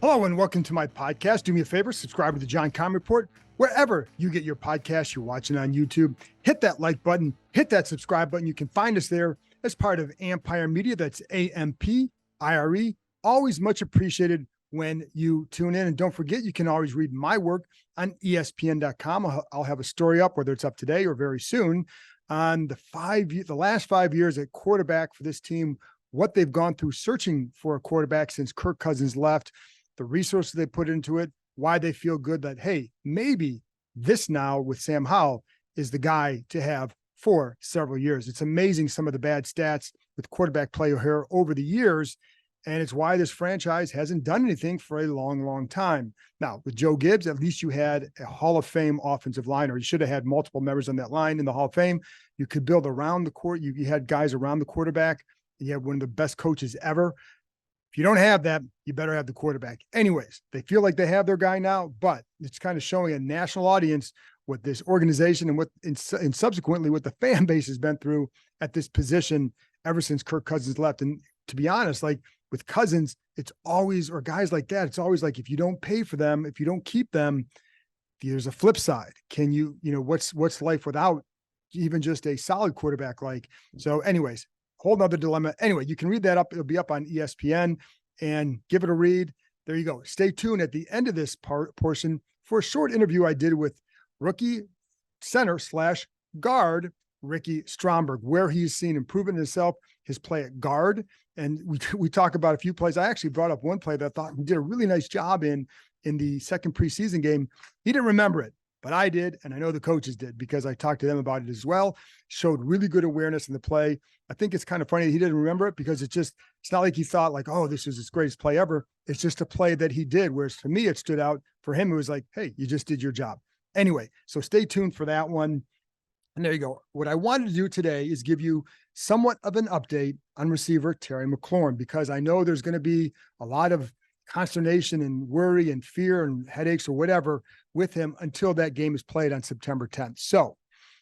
Hello and welcome to my podcast. Do me a favor, subscribe to the John Keim Report. Wherever you get your podcast, you're watching on YouTube, hit that like button, hit that subscribe button. You can find us there as part of Ampire Media. That's Ampire. Always much appreciated when you tune in. And don't forget, you can always read my work on ESPN.com. I'll have a story up, whether it's up today or very soon, on the last 5 years at quarterback for this team, what they've gone through searching for a quarterback since Kirk Cousins left, the resources they put into it, why they feel good that, hey, maybe this now with Sam Howell is the guy to have for several years. It's amazing some of the bad stats with quarterback play here over the years, and it's why this franchise hasn't done anything for a long, long time. Now, with Joe Gibbs, at least you had a Hall of Fame offensive line, or you should have had multiple members on that line in the Hall of Fame. You could build around the court. You had guys around the quarterback. You had one of the best coaches ever. If you don't have that, you better have the quarterback. Anyways, they feel like they have their guy now, but it's kind of showing a national audience what this organization and what and subsequently what the fan base has been through at this position ever since Kirk Cousins left. And to be honest, like with Cousins, it's always, or guys like that, it's always like if you don't pay for them, if you don't keep them, there's a flip side. Can you, what's life without even just a solid quarterback? So anyways, whole nother dilemma. Anyway, you can read that up. It'll be up on ESPN and give it a read. There you go. Stay tuned at the end of this portion for a short interview I did with rookie center/guard Ricky Stromberg, where he's seen improvement in himself, his play at guard. And we talk about a few plays. I actually brought up one play that I thought he did a really nice job in the second preseason game. He didn't remember it, but I did, and I know the coaches did because I talked to them about it as well. Showed really good awareness in the play. I think it's kind of funny that he didn't remember it because it's not like he thought like, oh, this is his greatest play ever. It's just a play that he did, whereas for me, it stood out. For him, it was like, hey, you just did your job. Anyway, so stay tuned for that one. And there you go. What I wanted to do today is give you somewhat of an update on receiver Terry McLaurin, because I know there's going to be a lot of consternation and worry and fear and headaches or whatever with him until that game is played on September 10th. So,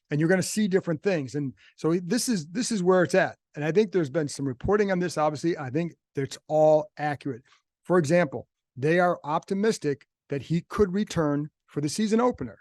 and you're going to see different things. And so this is where it's at. And I think there's been some reporting on this. Obviously, I think it's all accurate. For example, they are optimistic that he could return for the season opener,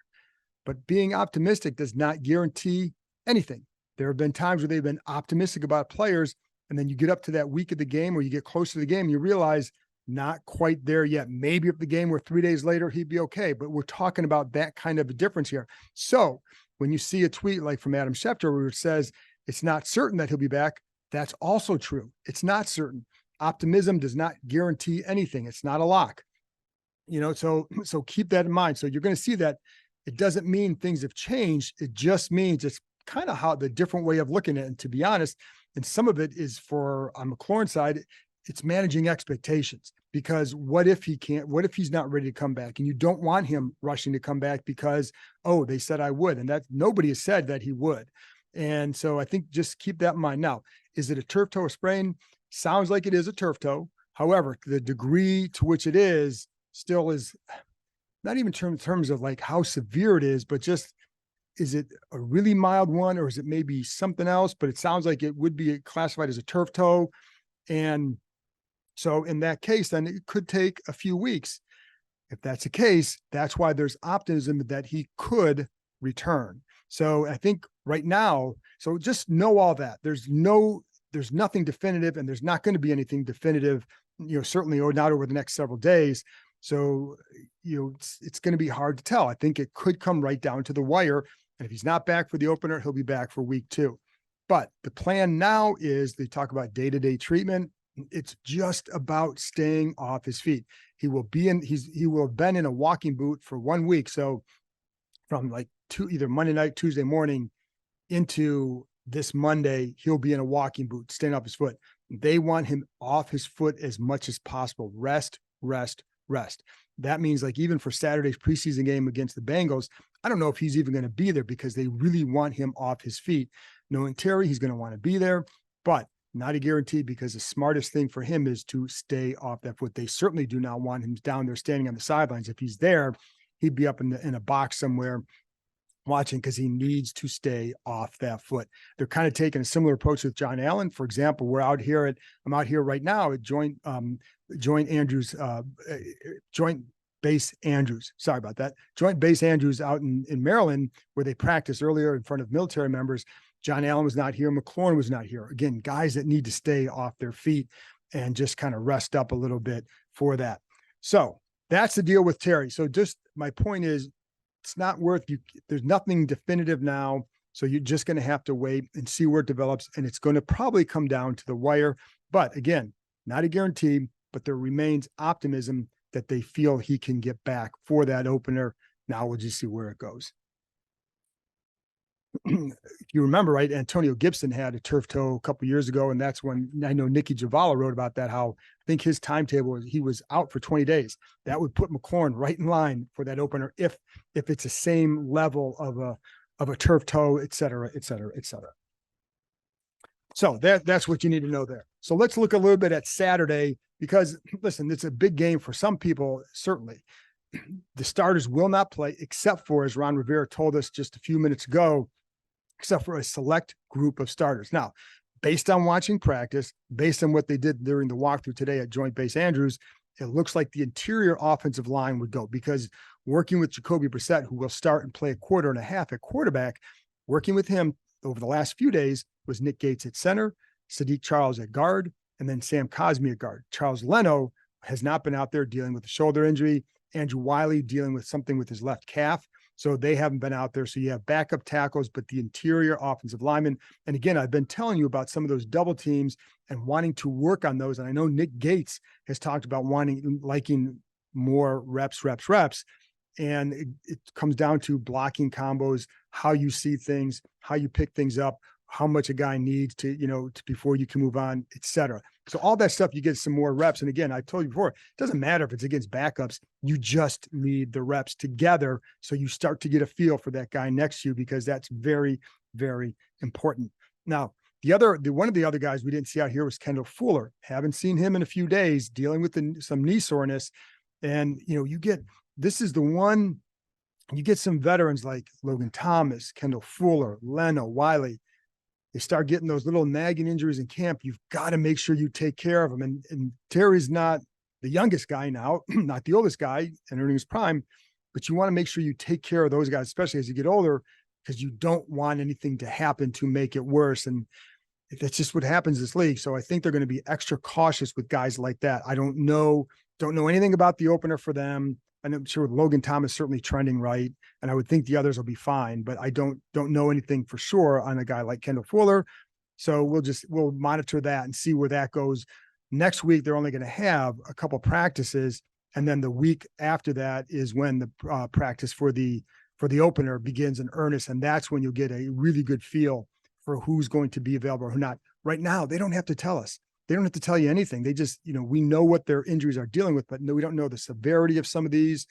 but being optimistic does not guarantee anything. There have been times where they've been optimistic about players, and then you get up to that week of the game or you get close to the game, you realize not quite there yet. Maybe if the game were 3 days later, he'd be okay. But we're talking about that kind of a difference here. So when you see a tweet like from Adam Schefter where it says it's not certain that he'll be back, that's also true. It's not certain. Optimism does not guarantee anything. It's not a lock. So keep that in mind. So you're going to see that it doesn't mean things have changed. It just means it's kind of how the different way of looking at it. And to be honest, and some of it is on McLaurin's side, it's managing expectations, because what if he's not ready to come back, and you don't want him rushing to come back because, oh, they said I would. And that nobody has said that he would. And so I think just keep that in mind. Now, is it a turf toe or sprain? Sounds like it is a turf toe. However, the degree to which it is still is not even in terms of like how severe it is, but just, is it a really mild one or is it maybe something else? But it sounds like it would be classified as a turf toe. And so in that case, then it could take a few weeks. If that's the case, that's why there's optimism that he could return. So I think right now, so just know all that. There's nothing definitive, and there's not going to be anything definitive, certainly or not over the next several days. So, it's going to be hard to tell. I think it could come right down to the wire. And if he's not back for the opener, he'll be back for week 2. But the plan now is they talk about day-to-day treatment. It's just about staying off his feet. He will have been in a walking boot for 1 week. So from either Monday night, Tuesday morning into this Monday, he'll be in a walking boot, staying off his foot. They want him off his foot as much as possible. Rest. That means even for Saturday's preseason game against the Bengals, I don't know if he's even going to be there because they really want him off his feet. Knowing Terry, he's going to want to be there, but not a guarantee, because the smartest thing for him is to stay off that foot. They certainly do not want him down there standing on the sidelines. If he's there, he'd be up in a box somewhere watching because he needs to stay off that foot. They're kind of taking a similar approach with John Allen. For example, I'm out here right now at Joint Base Andrews. Sorry about that. Joint Base Andrews out in Maryland, where they practiced earlier in front of military members. John Allen was not here. McLaurin was not here. Again, guys that need to stay off their feet and just kind of rest up a little bit for that. So that's the deal with Terry. So just my point is, it's not worth you. There's nothing definitive now. So you're just going to have to wait and see where it develops. And it's going to probably come down to the wire. But again, not a guarantee, but there remains optimism that they feel he can get back for that opener. Now we'll just see where it goes. If you remember, right, Antonio Gibson had a turf toe a couple years ago, and that's when I know Nikki Javala wrote about that, how I think his timetable was he was out for 20 days. That would put McLaurin right in line for that opener if it's the same level of a turf toe, et cetera, et cetera, et cetera. So that's what you need to know there. So let's look a little bit at Saturday, because listen, it's a big game for some people, certainly. The starters will not play, except for, as Ron Rivera told us just a few minutes ago, except for a select group of starters. Now, based on watching practice, based on what they did during the walkthrough today at Joint Base Andrews, it looks like the interior offensive line would go, because working with Jacoby Brissett, who will start and play a quarter and a half at quarterback, working with him over the last few days was Nick Gates at center, Sadiq Charles at guard, and then Sam Cosmi at guard. Charles Leno has not been out there dealing with a shoulder injury. Andrew Wiley dealing with something with his left calf. So they haven't been out there. So you have backup tackles, but the interior offensive linemen. And again, I've been telling you about some of those double teams and wanting to work on those. And I know Nick Gates has talked about liking more reps. And it comes down to blocking combos, how you see things, how you pick things up, how much a guy needs to before you can move on, et cetera. So all that stuff, you get some more reps. And again, I told you before, it doesn't matter if it's against backups, you just need the reps together. So you start to get a feel for that guy next to you, because that's very, very important. Now, one of the other guys we didn't see out here was Kendall Fuller. Haven't seen him in a few days, dealing with some knee soreness. And, you get some veterans like Logan Thomas, Kendall Fuller, Leno, Wiley. They start getting those little nagging injuries in camp. You've got to make sure you take care of them. And Terry's not the youngest guy now, not the oldest guy entering his prime, but you want to make sure you take care of those guys, especially as you get older, because you don't want anything to happen to make it worse. And that's just what happens in this league. So I think they're going to be extra cautious with guys like that. I don't know anything about the opener for them. I'm sure Logan Thomas certainly trending right, and I would think the others will be fine, but I don't know anything for sure on a guy like Kendall Fuller. So we'll monitor that and see where that goes. Next week, they're only going to have a couple practices, and then the week after that is when the practice for the opener begins in earnest, and that's when you'll get a really good feel for who's going to be available or who not. Right now, they don't have to tell us. They don't have to tell you anything. They just, we know what their injuries are dealing with, but no, we don't know the severity of some of these,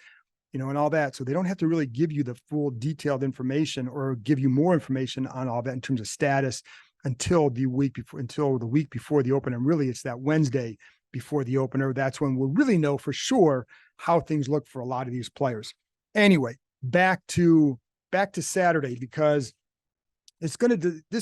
and all that. So they don't have to really give you the full detailed information or give you more information on all that in terms of status until the week before the opener. And really, it's that Wednesday before the opener. That's when we'll really know for sure how things look for a lot of these players. Anyway, back to Saturday, because this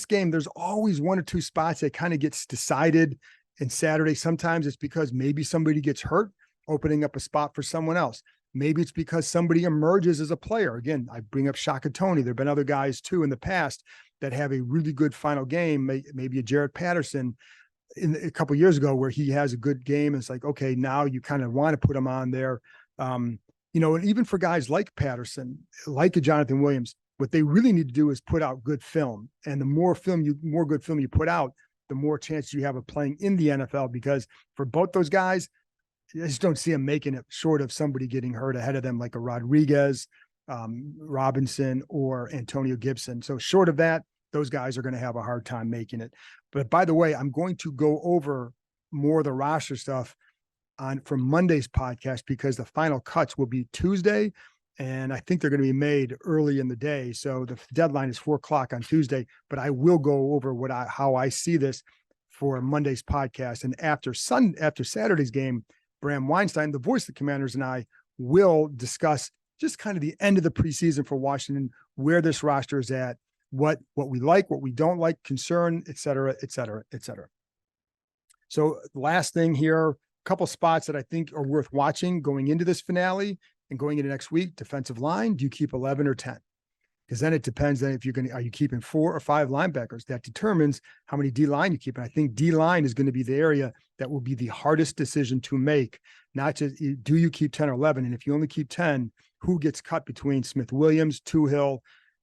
game, there's always one or two spots that kind of gets decided. And Saturday, sometimes it's because maybe somebody gets hurt, opening up a spot for someone else. Maybe it's because somebody emerges as a player. Again, I bring up Shaka Tony. There have been other guys too in the past that have a really good final game. Maybe a Jared Patterson a couple of years ago, where he has a good game. And it's like, okay, now you kind of want to put him on there. And even for guys like Patterson, like a Jonathan Williams, what they really need to do is put out good film. And the more good film you put out, the more chance you have of playing in the NFL, because for both those guys, I just don't see them making it, short of somebody getting hurt ahead of them, like a Rodriguez, Robinson, or Antonio Gibson. So short of that, those guys are going to have a hard time making it. But by the way, I'm going to go over more of the roster stuff from Monday's podcast, because the final cuts will be Tuesday. And I think they're going to be made early in the day. So the deadline is 4:00 on Tuesday, but I will go over how I see this for Monday's podcast. And after Saturday's game, Bram Weinstein, the voice of the Commanders, and I will discuss just kind of the end of the preseason for Washington, where this roster is at, what we like, what we don't like, concern, et cetera, et cetera, et cetera. So last thing here, a couple spots that I think are worth watching going into this finale and going into next week. Defensive line, do you keep 11 or 10? Because then it depends then if are you keeping 4 or 5 linebackers? That determines how many D-line you keep. And I think D-line is going to be the area that will be the hardest decision to make. Not just, do you keep 10 or 11? And if you only keep 10, who gets cut between Smith-Williams, Tuhill,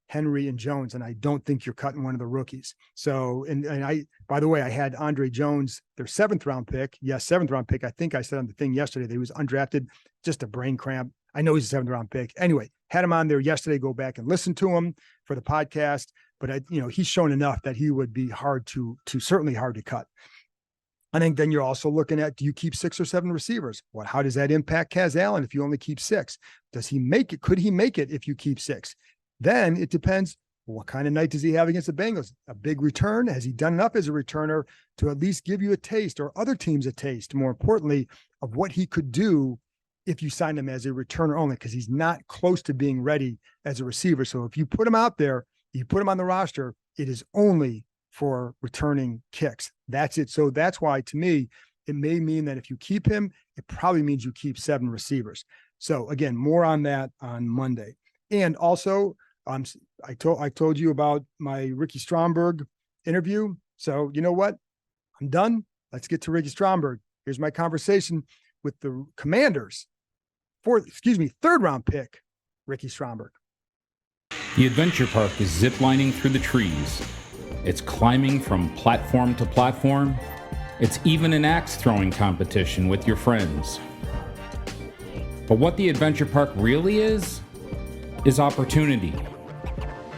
Henry, and Jones? And I don't think you're cutting one of the rookies. So, and I, by the way, I had Andre Jones, their 7th round pick. Yes, 7th round pick. I think I said on the thing yesterday that he was undrafted, just a brain cramp. I know he's a 7th round pick. Anyway, had him on there yesterday. Go back and listen to him for the podcast. But he's shown enough that he would be certainly hard to cut. I think then you're also looking at, do you keep 6 or 7 receivers? How does that impact Kaz Allen if you only keep 6? Does he make it? Could he make it if you keep 6? Then it depends. What kind of night does he have against the Bengals? A big return? Has he done enough as a returner to at least give you a taste, or other teams a taste, more importantly, of what he could do if you sign him as a returner only? Because he's not close to being ready as a receiver. So if you put him out there, you put him on the roster, it is only for returning kicks. That's it. So that's why, to me, it may mean that if you keep him, it probably means you keep 7 receivers. So again, more on that on Monday. And also, I told you about my Ricky Stromberg interview. So you know what? I'm done. Let's get to Ricky Stromberg. Here's my conversation with the Commanders' 3rd round pick, Ricky Stromberg. The adventure park is ziplining through the trees. It's climbing from platform to platform. It's even an axe throwing competition with your friends. But what the adventure park really is opportunity.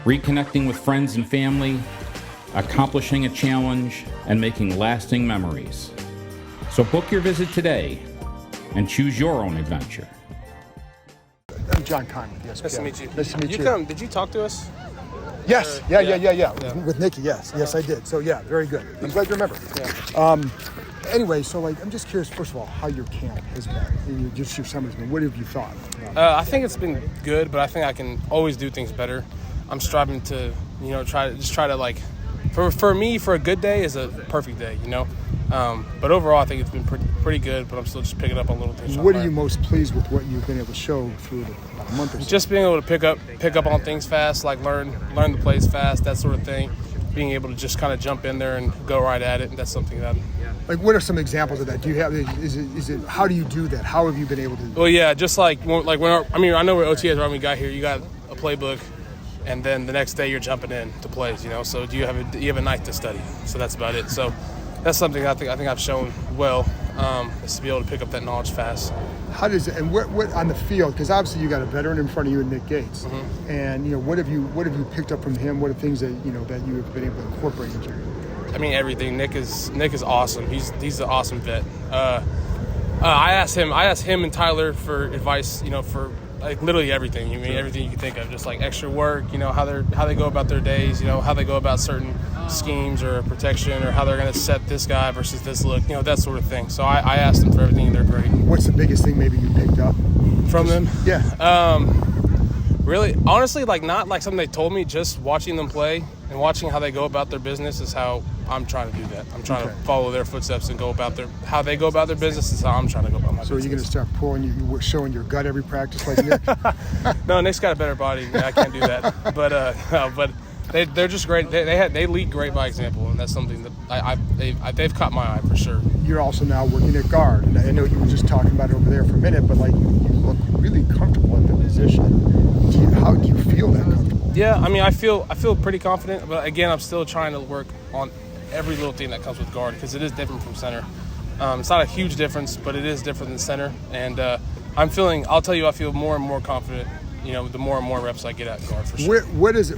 Reconnecting with friends and family, accomplishing a challenge, and making lasting memories. So book your visit today and choose your own adventure. I'm John Keim with ESPN. Nice to meet you. Nice to meet you. Did you talk to us? Yes. Yeah. With Nikki, yes. Yes, I did. So, yeah, very good. I'm glad you remember. Yeah. Anyway, so, I'm just curious, first of all, how your camp has been. Your summer's been. What have you thought? I think it's been good, but I think I can always do things better. I'm striving to, try to for me, for a good day is a perfect day, But overall, I think it's been pretty good, but I'm still just picking up on little things. What are you most pleased with what you've been able to show through about a month or so? Just being able to pick up on things fast, like learn the plays fast, that sort of thing. Being able to just kind of jump in there and go right at it, and that's something that. What are some examples of that? Do you have? Is it? How do you do that? How have you been able to? Well, yeah, just I know where OTAs are when we got here. You got a playbook, and then the next day you're jumping in to plays. So do you have a night to study? So that's about it. So. That's something I think I've shown well, is to be able to pick up that knowledge fast. How does it, and what on the field? Because obviously you got a veteran in front of you in Nick Gates, and what have you picked up from him? What are things that that you have been able to incorporate into your? I mean, everything. Nick is awesome. He's an awesome vet. I asked him and Tyler for advice. For literally everything. Everything you can think of, just extra work. How they go about their days. How they go about certain schemes or protection, or how they're going to set this guy versus this look, that sort of thing. So I asked them for everything, and they're great. What's the biggest thing maybe you picked up from them? Yeah. Really, honestly, not something they told me. Just watching them play and watching how they go about their business is how I'm trying to do that. I'm trying to follow their footsteps and go about how they go about their business is how I'm trying to go about my business. So are you going to start pulling showing your gut every practice like Nick? No, Nick's got a better body. I can't do that. But they're just great. They lead great by example, and that's something that they've caught my eye for sure. You're also now working at guard, and I know you were just talking about it over there for a minute, but you look really comfortable at the position. How do you feel that comfortable? Yeah, I mean, I feel pretty confident, but again, I'm still trying to work on every little thing that comes with guard, because it is different from center. It's not a huge difference, but it is different than center, and I feel more and more confident, the more and more reps I get at guard for sure. What is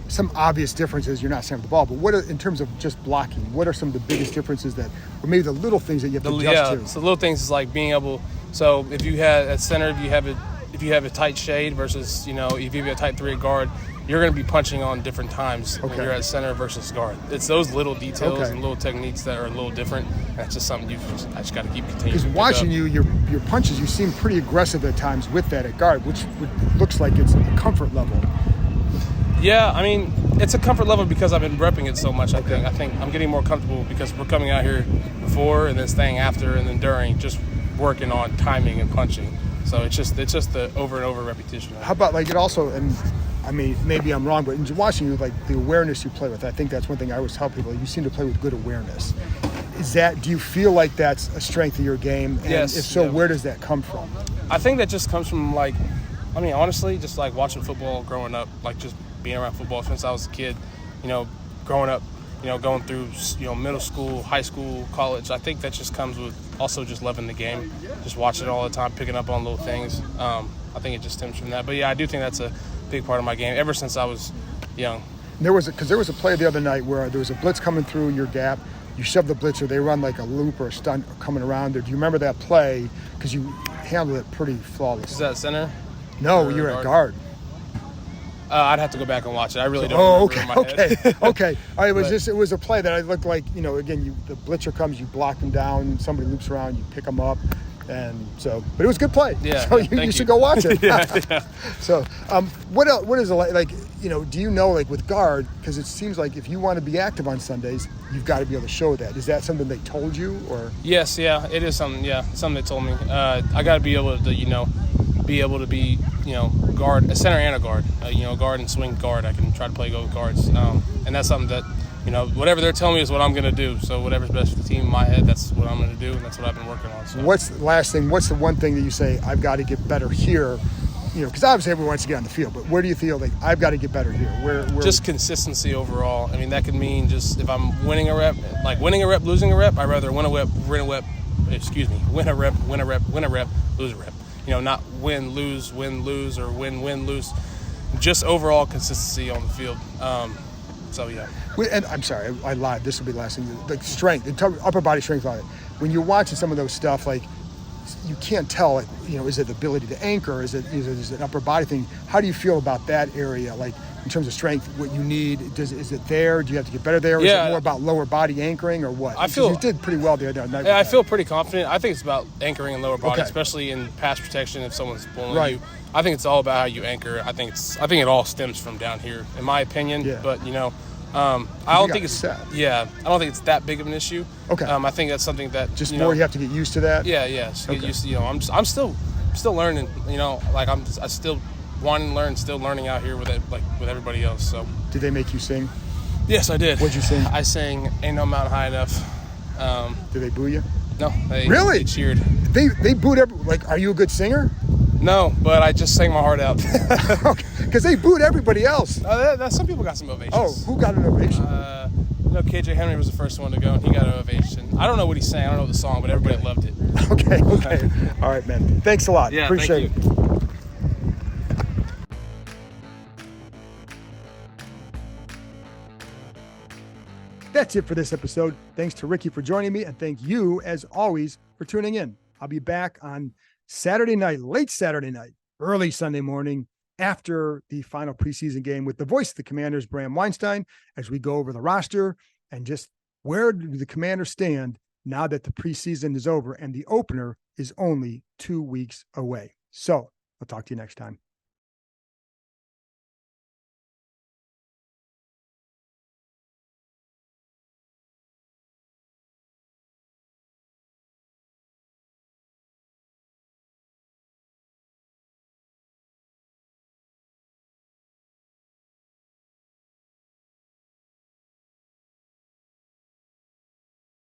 some obvious differences? You're not saying with the ball, but in terms of just blocking, what are some of the biggest differences or maybe the little things that you have to adjust to? So the little things is being able, so if you have at center, if you have a tight shade versus, if you have a tight 3 at guard, you're going to be punching on different times when Okay. you're at center versus guard. It's those little details Okay. and little techniques that are a little different. That's just something I just got to keep continuing. Because to pick watching up. you, your punches, you seem pretty aggressive at times with that at guard, which looks like it's a comfort level. Yeah, I mean, it's a comfort level because I've been repping it so much. I think I'm getting more comfortable because we're coming out here before and then staying after and then during, just working on timing and punching. So it's just the over and over repetition. How about like it also, and I mean, maybe I'm wrong, but in watching you, like the awareness you play with, I think that's one thing I always tell people. You seem to play with good awareness. Do you feel like that's a strength of your game? And Yes. if so, Yeah. where does that come from? I think that just comes from honestly, just like watching football growing up, like just being around football since I was a kid, growing up, going through, middle school, high school, college. I think that just comes with also just loving the game, just watching it all the time, picking up on little things. I think it just stems from that. But yeah, I do think that's a big part of my game ever since I was young. There was a play the other night where there was a blitz coming through your gap. You shove the blitzer, they run like a loop or a stunt coming around there. Do you remember that play? Because you handled it pretty flawless. Is that center? No, or you're at guard. I'd have to go back and watch it. I really don't remember in my head. Okay. All right, it was a play that I looked like, again, the blitzer comes, you block them down, somebody loops around, you pick them up. And so, but it was a good play. Yeah. So you should go watch it. Yeah. So, what else, what is it like, do you know, like with guard, because it seems like if you want to be active on Sundays, you've got to be able to show that. Is that something they told you or? Yes, yeah, it is something they told me. I got to be able to, be guard, a center and a guard, guard and swing guard. I can try to play both guards. And that's something that, whatever they're telling me is what I'm going to do. So whatever's best for the team in my head, that's what I'm going to do, and that's what I've been working on. So. What's the last thing? What's the one thing that you say, I've got to get better here? Because obviously everyone wants to get on the field, but where do you feel like I've got to get better here? Where just consistency overall. I mean, that could mean just if I'm winning a rep, losing a rep, I'd rather win a rep, win a rep, lose a rep. Not win, lose, or win, lose. Just overall consistency on the field. So, yeah. And I'm sorry, I lied. This will be the last thing. Like strength, upper body strength on it. When you're watching some of those stuff, like you can't tell, like, is it the ability to anchor? Is it an upper body thing? How do you feel about that area? Like in terms of strength, what you need, is it there? Do you have to get better there? Or is it more about lower body anchoring or what? You did pretty well the other night. Yeah, I feel pretty confident. I think it's about anchoring in lower body, Okay. especially in pass protection if someone's pulling Right. you. I think it's all about how you anchor. I think it all stems from down here, in my opinion. Yeah. But I don't think it's set. Yeah, I don't think it's that big of an issue. Okay. I think that's something that Just more you have to get used to that. Yeah. Just get Okay. used to. I'm still learning. I still want to learn, still learning out here with it, like with everybody else. So. Did they make you sing? Yes, I did. What'd you sing? I sang "Ain't No Mountain High Enough." Did they boo you? No, they Really? cheered. They booed like, are you a good singer? No, but I just sang my heart out. Because they booed everybody else. Some people got some ovations. Oh, who got an ovation? KJ Henry was the first one to go, and he got an ovation. I don't know what he sang. I don't know the song, but everybody loved it. Okay. All right, man. Thanks a lot. Yeah, Appreciate thank it. That's it for this episode. Thanks to Ricky for joining me, and thank you, as always, for tuning in. I'll be back on Saturday night, late Saturday night, early Sunday morning, after the final preseason game with the voice of the Commanders, Bram Weinstein, as we go over the roster and just where do the Commanders stand now that the preseason is over and the opener is only 2 weeks away. So I'll talk to you next time.